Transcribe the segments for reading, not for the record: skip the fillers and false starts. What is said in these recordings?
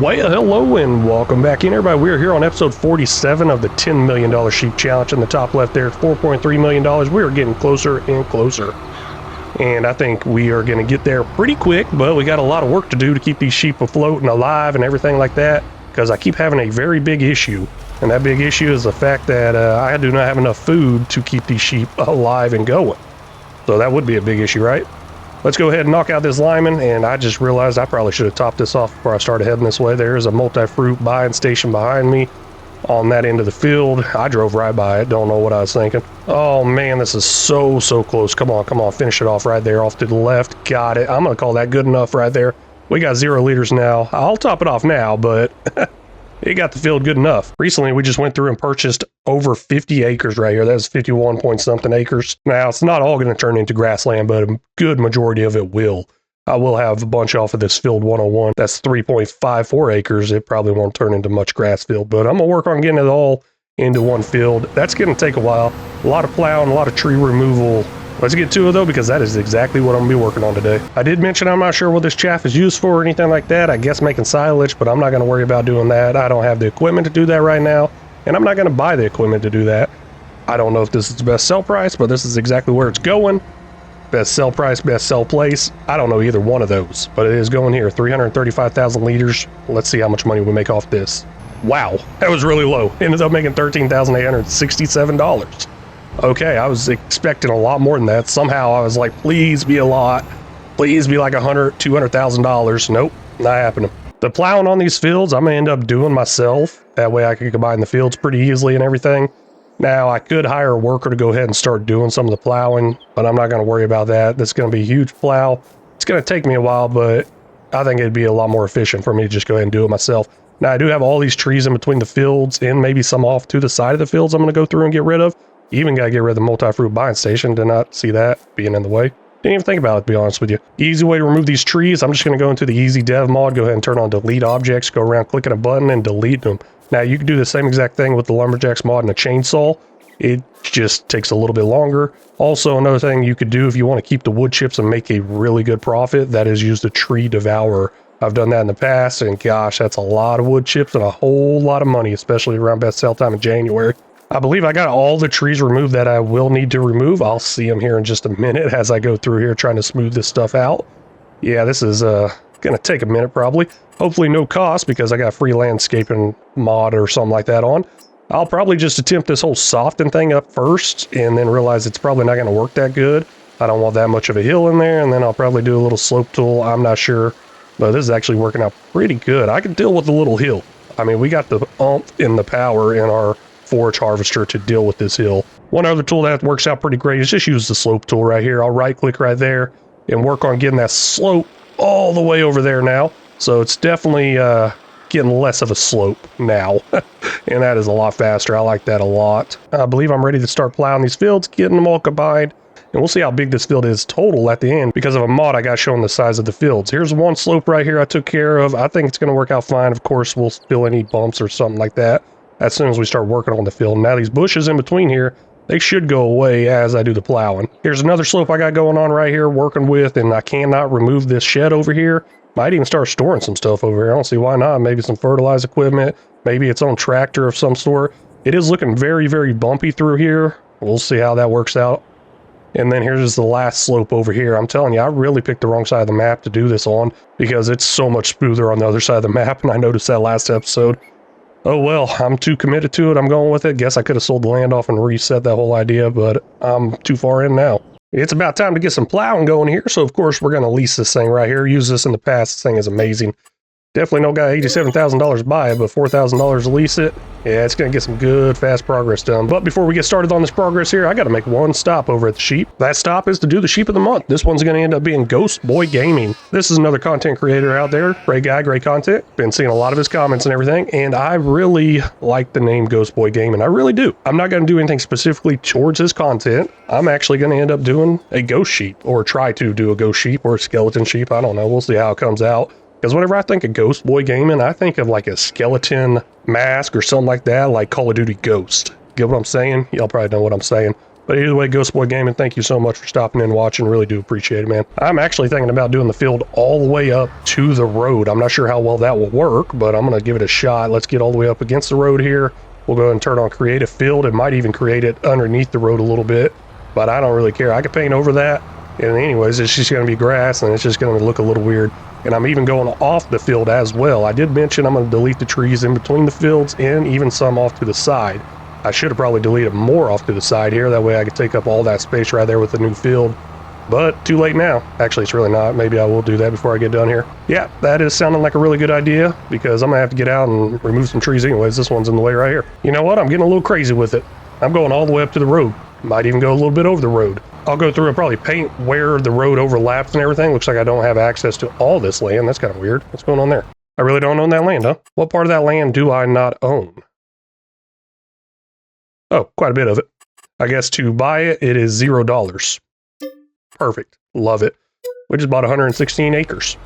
Well, hello and welcome back in, everybody. We are here on episode 47 of the $10 million sheep challenge. In the top left there, it's $4.3 million. We are getting closer and closer. And I think we are going to get there pretty quick, but we got a lot of work to do to keep these sheep afloat and alive and everything like that, because I keep having a very big issue. And that big issue is the fact that I do not have enough food to keep these sheep alive and going. So that would be a big issue, right? Let's go ahead and knock out this lineman, and I just realized I probably should have topped this off before I started heading this way. There's a multi-fruit buying station behind me on that end of the field. I drove right by it, don't know what I was thinking. Oh man, this is so close. Come on, finish it off right there, off to the left. Got it. I'm gonna call that good enough right there. We got 0 liters now. I'll top it off now, but it got the field good enough. Recently, we just went through and purchased over 50 acres right here. That's 51 point something acres. Now, it's not all going to turn into grassland, but a good majority of it will. I will have a bunch off of this field 101. That's 3.54 acres. It probably won't turn into much grass field, but I'm going to work on getting it all into one field. That's going to take a while. A lot of plowing, a lot of tree removal. Let's get to it though, because that is exactly what I'm going to be working on today. I did mention I'm not sure what this chaff is used for or anything like that. I guess making silage, but I'm not going to worry about doing that. I don't have the equipment to do that right now, and I'm not going to buy the equipment to do that. I don't know if this is the best sell price, but this is exactly where it's going. Best sell price, best sell place. I don't know either one of those, but it is going here. 335,000 liters. Let's see how much money we make off this. Wow, that was really low. Ended up making $13,867. Okay, I was expecting a lot more than that. Somehow I was like, please be a lot. Please be like $100,000, $200,000. Nope, not happening. The plowing on these fields, I'm gonna end up doing myself. That way I can combine the fields pretty easily and everything. Now, I could hire a worker to go ahead and start doing some of the plowing, but I'm not gonna worry about that. That's gonna be a huge plow. It's gonna take me a while, but I think it'd be a lot more efficient for me to just go ahead and do it myself. Now, I do have all these trees in between the fields and maybe some off to the side of the fields I'm gonna go through and get rid of. Even gotta get rid of the multi-fruit buying station. Did not see that being in the way. Didn't even think about it, to be honest with you. Easy way to remove these trees. I'm just gonna go into the easy dev mod, go ahead and turn on delete objects, go around clicking a button and delete them. Now you can do the same exact thing with the lumberjacks mod and a chainsaw. It just takes a little bit longer. Also, another thing you could do if you want to keep the wood chips and make a really good profit, that is use the tree devourer. I've done that in the past, and gosh, that's a lot of wood chips and a whole lot of money, especially around best sell time in January. I believe I got all the trees removed that I will need to remove. I'll see them here in just a minute as I go through here trying to smooth this stuff out. Yeah, this is gonna take a minute probably. Hopefully no cost, because I got free landscaping mod or something like that on. I'll probably just attempt this whole soften thing up first and then realize it's probably not gonna work that good. I don't want that much of a hill in there, and then I'll probably do a little slope tool. I'm not sure, but this is actually working out pretty good. I can deal with the little hill. I mean, we got the oomph in the power in our forage harvester to deal with this hill. One other tool that works out pretty great is just use the slope tool right here. I'll right click right there and work on getting that slope all the way over there now. So it's definitely getting less of a slope now. And that is a lot faster. I like that a lot. I believe I'm ready to start plowing these fields, getting them all combined. And we'll see how big this field is total at the end because of a mod I got showing the size of the fields. Here's one slope right here I took care of. I think it's going to work out fine. Of course, we'll fill any bumps or something like that as soon as we start working on the field. Now these bushes in between here, they should go away as I do the plowing. Here's another slope I got going on right here working with, and I cannot remove this shed over here. Might even start storing some stuff over here. I don't see why not. Maybe some fertilizer equipment, maybe its own tractor of some sort. It is looking very bumpy through here. We'll see how that works out. And then here's the last slope over here. I'm telling you, I really picked the wrong side of the map to do this on because it's so much smoother on the other side of the map, and I noticed that last episode. Oh well, I'm too committed to it. I'm going with it. Guess I could have sold the land off and reset that whole idea, but I'm too far in now. It's about time to get some plowing going here, so of course we're going to lease this thing right here. Use this in the past. This thing is amazing. Definitely no got $87,000 to buy it, but $4,000 to lease it. Yeah, it's going to get some good, fast progress done. But before we get started on this progress here, I got to make one stop over at the sheep. That stop is to do the sheep of the month. This one's going to end up being Ghost Boy Gaming. This is another content creator out there. Great guy, great content. Been seeing a lot of his comments and everything, and I really like the name Ghost Boy Gaming. I really do. I'm not going to do anything specifically towards his content. I'm actually going to end up doing a ghost sheep, or try to do a ghost sheep or a skeleton sheep. I don't know. We'll see how it comes out. Because whenever I think of Ghost Boy Gaming, I think of like a skeleton mask or something like that, like Call of Duty Ghost. Get what I'm saying? Y'all probably know what I'm saying. But either way, Ghost Boy Gaming, thank you so much for stopping in and watching. Really do appreciate it, man. I'm actually thinking about doing the field all the way up to the road. I'm not sure how well that will work, but I'm going to give it a shot. Let's get all the way up against the road here. We'll go ahead and turn on creative field. It might even create it underneath the road a little bit, but I don't really care. I could paint over that. And anyways, it's just going to be grass and it's just going to look a little weird. And I'm even going off the field as well. I did mention I'm going to delete the trees in between the fields and even some off to the side. I should have probably deleted more off to the side here. That way I could take up all that space right there with the new field. But too late now. Actually, it's really not. Maybe I will do that before I get done here. Yeah, that is sounding like a really good idea because I'm going to have to get out and remove some trees anyways. This one's in the way right here. You know what? I'm getting a little crazy with it. I'm going all the way up to the road. Might even go a little bit over the road. I'll go through and probably paint where the road overlaps and everything. Looks like I don't have access to all this land. That's kind of weird. What's going on there? I really don't own that land, huh? What part of that land do I not own? Oh, quite a bit of it. I guess to buy it, it is $0. Perfect. Love it. We just bought 116 acres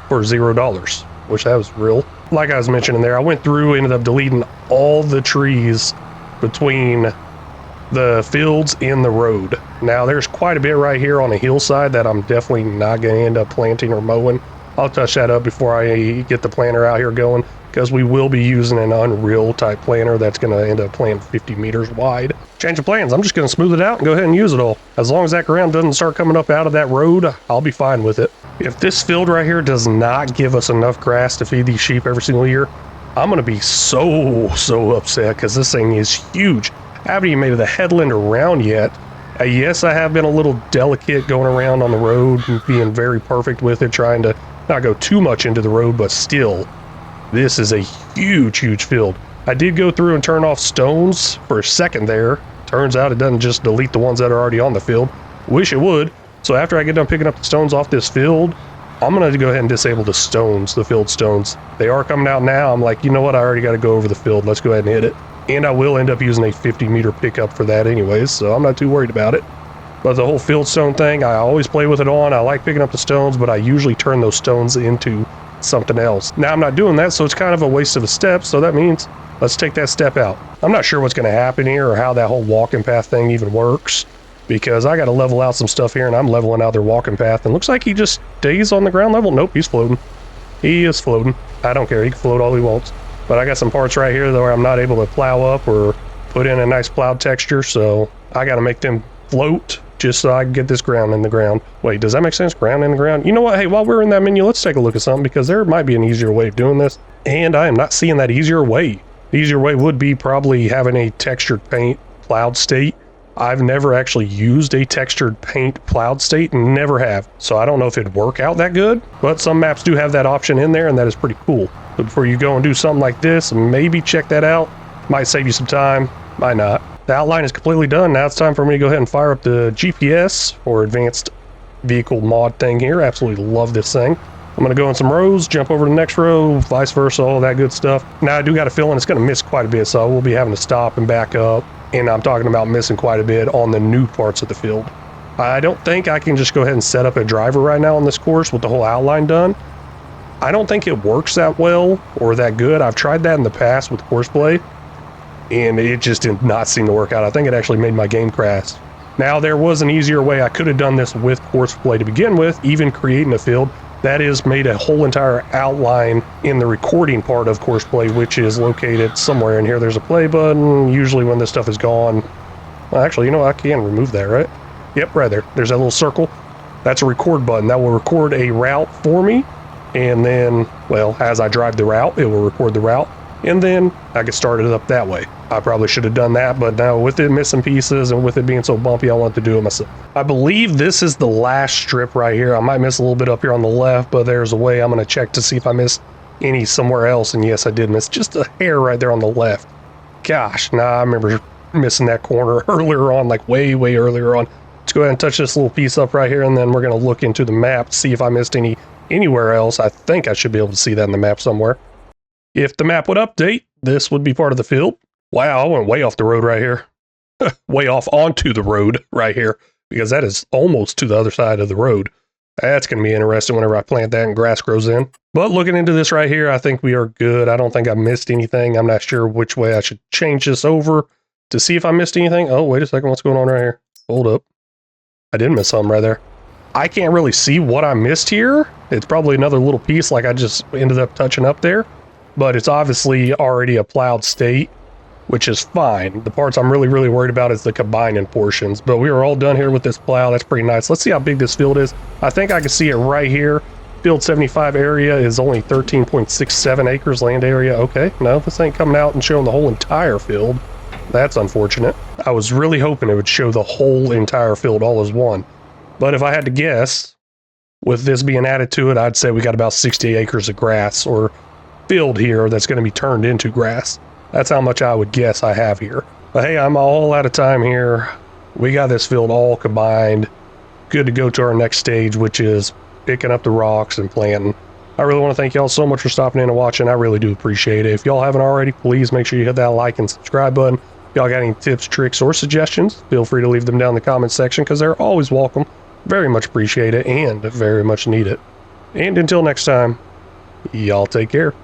for $0, which that was real. Like I was mentioning there, I went through, ended up deleting all the trees between the fields and the road. Now there's quite a bit right here on a hillside that I'm definitely not going to end up planting or mowing. I'll touch that up before I get the planter out here going, because we will be using an Unreal type planter that's going to end up planting 50 meters wide. Change of plans. I'm just going to smooth it out and go ahead and use it all. As long as that ground doesn't start coming up out of that road, I'll be fine with it. If this field right here does not give us enough grass to feed these sheep every single year, I'm going to be so upset because this thing is huge. I haven't even made the headland around yet. Yes, I have been a little delicate going around on the road and being very perfect with it, trying to not go too much into the road, but still, this is a huge field. I did go through and turn off stones for a second there. Turns out it doesn't just delete the ones that are already on the field. Wish it would. So after I get done picking up the stones off this field, I'm going to go ahead and disable the stones, the field stones. They are coming out now. I'm like, you know what? I already got to go over the field. Let's go ahead and hit it. And I will end up using a 50-meter pickup for that anyways, so I'm not too worried about it. But the whole field stone thing, I always play with it on. I like picking up the stones, but I usually turn those stones into something else. Now I'm not doing that, so it's kind of a waste of a step, so that means let's take that step out. I'm not sure what's going to happen here or how that whole walking path thing even works, because I got to level out some stuff here, and I'm leveling out their walking path, and looks like he just stays on the ground level. Nope, he's floating. He is floating. I don't care. He can float all he wants. But I got some parts right here where I'm not able to plow up or put in a nice plowed texture, so I got to make them float just so I can get this ground in the ground. Wait, does that make sense? Ground in the ground? You know what? Hey, while we're in that menu, let's take a look at something, because there might be an easier way of doing this, and I am not seeing that easier way. The easier way would be probably having a textured paint plowed state. I've never actually used a textured paint plowed state, and never have, so I don't know if it'd work out that good, but some maps do have that option in there, and that is pretty cool. But before you go and do something like this, maybe check that out. Might save you some time, might not. The outline is completely done. Now it's time for me to go ahead and fire up the GPS or advanced vehicle mod thing here. Absolutely love this thing. I'm going to go in some rows, jump over to the next row, vice versa, all that good stuff. Now I do got a feeling it's going to miss quite a bit, so I will be having to stop and back up. And I'm talking about missing quite a bit on the new parts of the field. I don't think I can just go ahead and set up a driver right now on this course with the whole outline done. I don't think it works that well or that good. I've tried that in the past with Courseplay, and it just did not seem to work out. I think it actually made my game crash. Now, there was an easier way I could have done this with Courseplay to begin with, even creating a field. That is, made a whole entire outline in the recording part of Courseplay, which is located somewhere in here. There's a play button, usually when this stuff is gone. Well, actually, you know, I can remove that, right? Yep, right there. There's that little circle. That's a record button. That will record a route for me. And then, well, as I drive the route, it will record the route, and then I can start it up that way. I probably should have done that, but now with it missing pieces and with it being so bumpy, I want to do it myself. I believe this is the last strip right here. I might miss a little bit up here on the left, but there's a way I'm going to check to see if I missed any somewhere else, and yes, I did miss just a hair right there on the left. Gosh, I remember missing that corner earlier on, like way earlier on. Let's go ahead and touch this little piece up right here, and then we're going to look into the map to see if I missed anywhere else. I think I should be able to see that in the map somewhere. If the map would update, this would be part of the field. Wow, I went way off the road right here. Way off onto the road right here, because that is almost to the other side of the road. That's going to be interesting whenever I plant that and grass grows in. But looking into this right here, I think we are good. I don't think I missed anything. I'm not sure which way I should change this over. to see if I missed anything. Oh, wait a second. What's going on right here? Hold up. I did miss something right there. I can't really see what I missed here. It's probably another little piece like I just ended up touching up there, but it's obviously already a plowed state, which is fine. The parts I'm really, really worried about is the combining portions, but we are all done here with this plow. That's pretty nice. Let's see how big this field is. I think I can see it right here. Field 75 area is only 13.67 acres land area. Okay, no, this ain't coming out and showing the whole entire field. That's unfortunate. I was really hoping it would show the whole entire field all as one. But if I had to guess, with this being added to it, I'd say we got about 60 acres of grass or field here that's going to be turned into grass. That's how much I would guess I have here. But hey, I'm all out of time here. We got this field all combined. Good to go to our next stage, which is picking up the rocks and planting. I really want to thank y'all so much for stopping in and watching. I really do appreciate it. If y'all haven't already, please make sure you hit that like and subscribe button. If y'all got any tips, tricks, or suggestions, feel free to leave them down in the comments section because they're always welcome. Very much appreciate it and very much need it. And until next time, y'all take care.